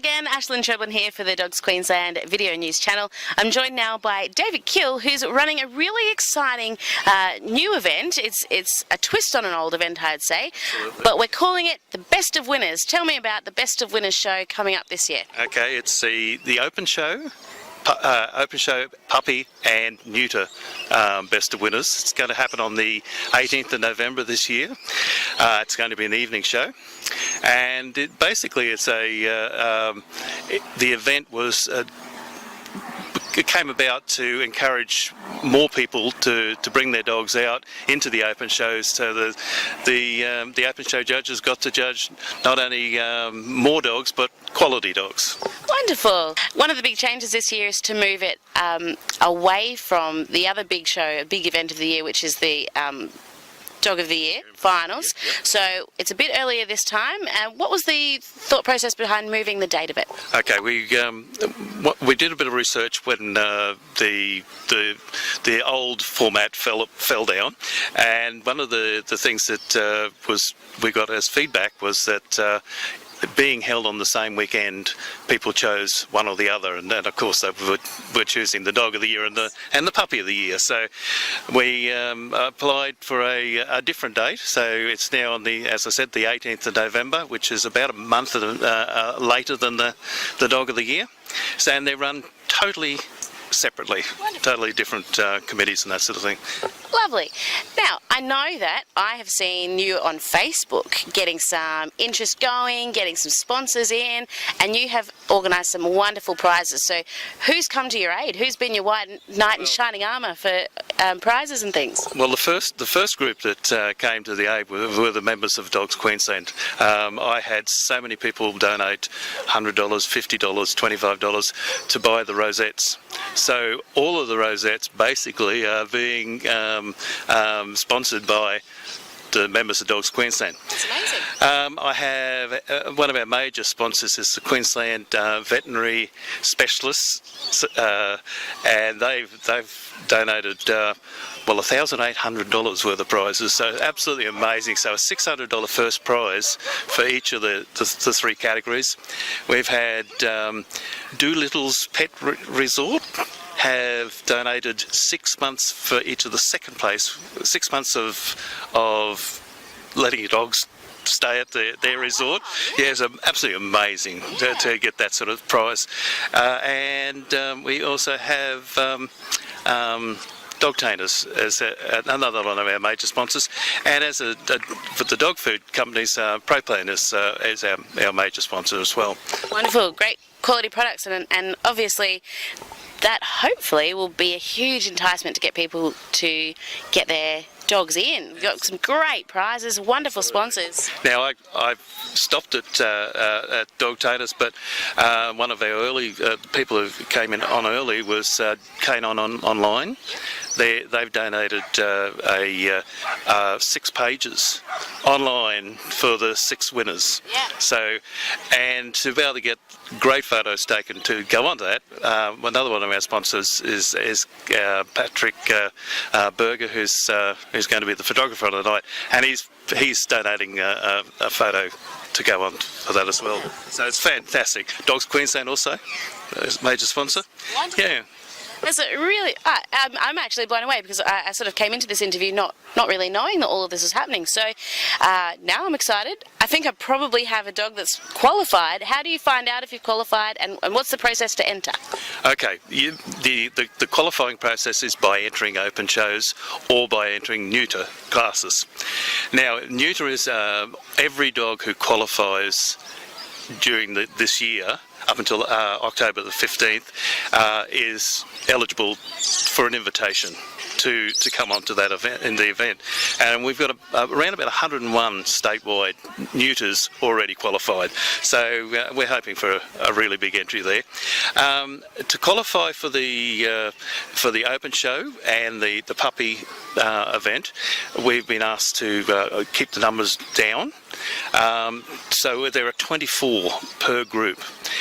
again, Ashlyn Treblin here for the Dogs Queensland Video News channel. I'm joined now by David Kill, who's running a really exciting new event. It's a twist on an old event, I'd say. Absolutely. But we're calling it the Best of Winners. Tell me about the Best of Winners show coming up this year. Okay, it's the Open Show. Open Show Puppy and Neuter Best of Winners. It's going to happen on the 18th of November this year. It's going to be an evening show, and basically it's the event was it came about to encourage more people to bring their dogs out into the open shows, so the open show judges got to judge not only more dogs but quality dogs. Wonderful. One of the big changes this year is to move it away from the other big show, a big event of the year, which is the Dog of the Year finals. Yep. So it's a bit earlier this time. What was the thought process behind moving the date a bit? Okay, we did a bit of research when the old format fell down, and one of the things that we got as feedback was that being held on the same weekend, people chose one or the other, and then of course they were choosing the Dog of the Year and the Puppy of the Year. So we applied for a different date. So it's now on as I said, the 18th of November, which is about a month later than the Dog of the Year. So, and they're run totally separately. Wonderful. Totally different committees and that sort of thing. Lovely. Now, I know that I have seen you on Facebook getting some interest going, getting some sponsors in, and you have organised some wonderful prizes. So who's come to your aid? Who's been your white knight in shining armour for prizes and things? Well, the first group that came to the aid were the members of Dogs Queensland. I had so many people donate $100, $50, $25 to buy the rosettes. So all of the rosettes basically are being sponsored by the members of Dogs Queensland. That's amazing. I have one of our major sponsors is the Queensland Veterinary Specialists, and they've donated $1,800 worth of prizes. So absolutely amazing. So a $600 first prize for each of the three categories. We've had Doolittle's Pet Resort have donated 6 months for each of the second place, 6 months of letting your dogs stay at their resort. Yeah, it's absolutely amazing to get that sort of prize. And we also have Dog Tainers as another one of our major sponsors, and for the dog food companies, ProPlan is our major sponsor as well. Wonderful, great quality products, and obviously that hopefully will be a huge enticement to get people to get their dogs in. We've got some great prizes, wonderful sponsors. Now, I've stopped at Dog Tainers, but one of our early people who came in on early was Canine Online. They've donated 6 pages online for the 6 winners. Yeah. So, and to be able to get great photos taken to go on to that, another one of our sponsors is Patrick Berger, who's going to be the photographer on the night, and he's donating a photo to go on for that as well. So it's fantastic. Dogs Queensland also is a major sponsor. Wonderful. Yeah. That's really, I'm actually blown away, because I sort of came into this interview not really knowing that all of this was happening. So now I'm excited. I think I probably have a dog that's qualified. How do you find out if you've qualified, and what's the process to enter? Okay, the qualifying process is by entering open shows or by entering neuter classes. Now, neuter is every dog who qualifies during this year, up until October the 15th, is eligible for an invitation to come on to that event, in the event. And we've got around about 101 statewide neuters already qualified. So we're hoping for a really big entry there. To qualify for the open show and the puppy event, we've been asked to keep the numbers down. So there are 24 per group.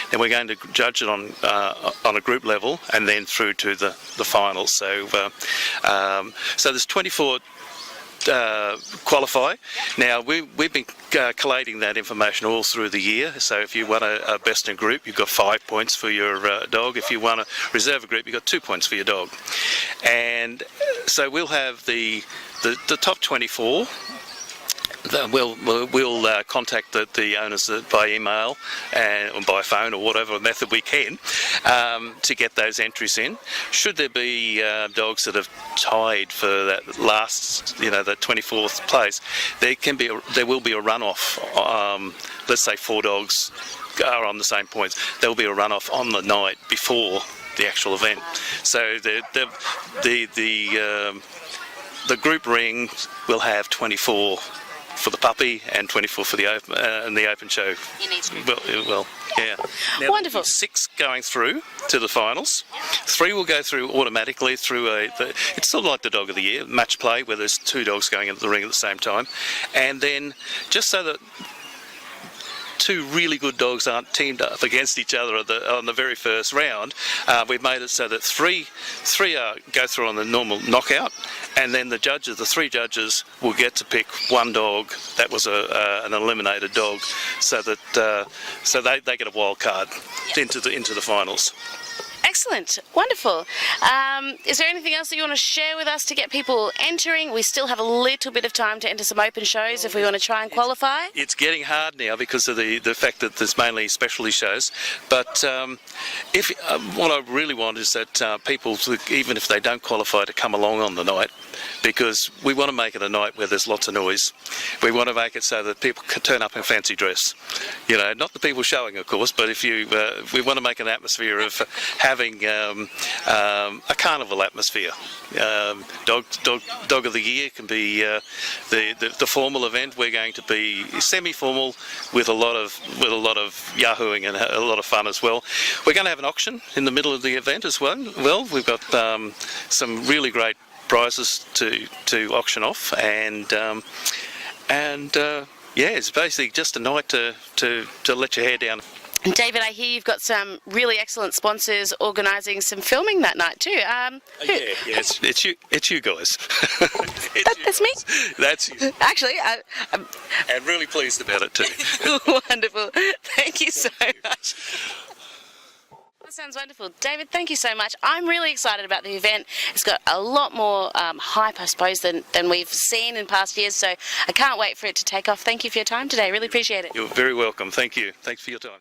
Then we're going to judge it on a group level and then through to the finals. So there's 24 qualify. Now, we've been collating that information all through the year. So if you won a best in group, you've got 5 points for your dog. If you won a reserve group, you've got 2 points for your dog. And so we'll have the top 24. We'll contact the owners by email or by phone or whatever method we can to get those entries in. Should there be dogs that have tied for that last, the 24th place, there will be a runoff. Let's say 4 dogs are on the same points. There will be a runoff on the night before the actual event. So the group ring will have 24 for the puppy and 24 for the open show. Well, yeah. Now, Wonderful. 6 going through to the finals. 3 will go through automatically through it's sort of like the dog of the year match play, where there's 2 dogs going into the ring at the same time, and then just so that 2 really good dogs aren't teamed up against each other on the very first round, we've made it so that three go through on the normal knockout, and then the 3 judges will get to pick one dog that was an eliminated dog, so that they get a wild card into the finals. Excellent. Wonderful. Is there anything else that you want to share with us to get people entering? We still have a little bit of time to enter some open shows if we want to try and qualify. It's getting hard now because of the fact that there's mainly specialty shows. But what I really want is that people, even if they don't qualify, to come along on the night, because we want to make it a night where there's lots of noise. We want to make it so that people can turn up in fancy dress. Not the people showing, of course, but we want to make an atmosphere of having a carnival atmosphere. Dog of the year can be the formal event. We're going to be semi-formal with a lot of yahooing and a lot of fun as well. We're going to have an auction in the middle of the event as well. We've got some really great prizes to auction off, and it's basically just a night to let your hair down. David, I hear you've got some really excellent sponsors organising some filming that night too. It's you guys. That's me. That's you. Actually, I'm and really pleased about it too. Wonderful. Thank you so much. That sounds wonderful. David, thank you so much. I'm really excited about the event. It's got a lot more hype, I suppose, than we've seen in past years, so I can't wait for it to take off. Thank you for your time today. Really appreciate it. You're very welcome. Thank you. Thanks for your time.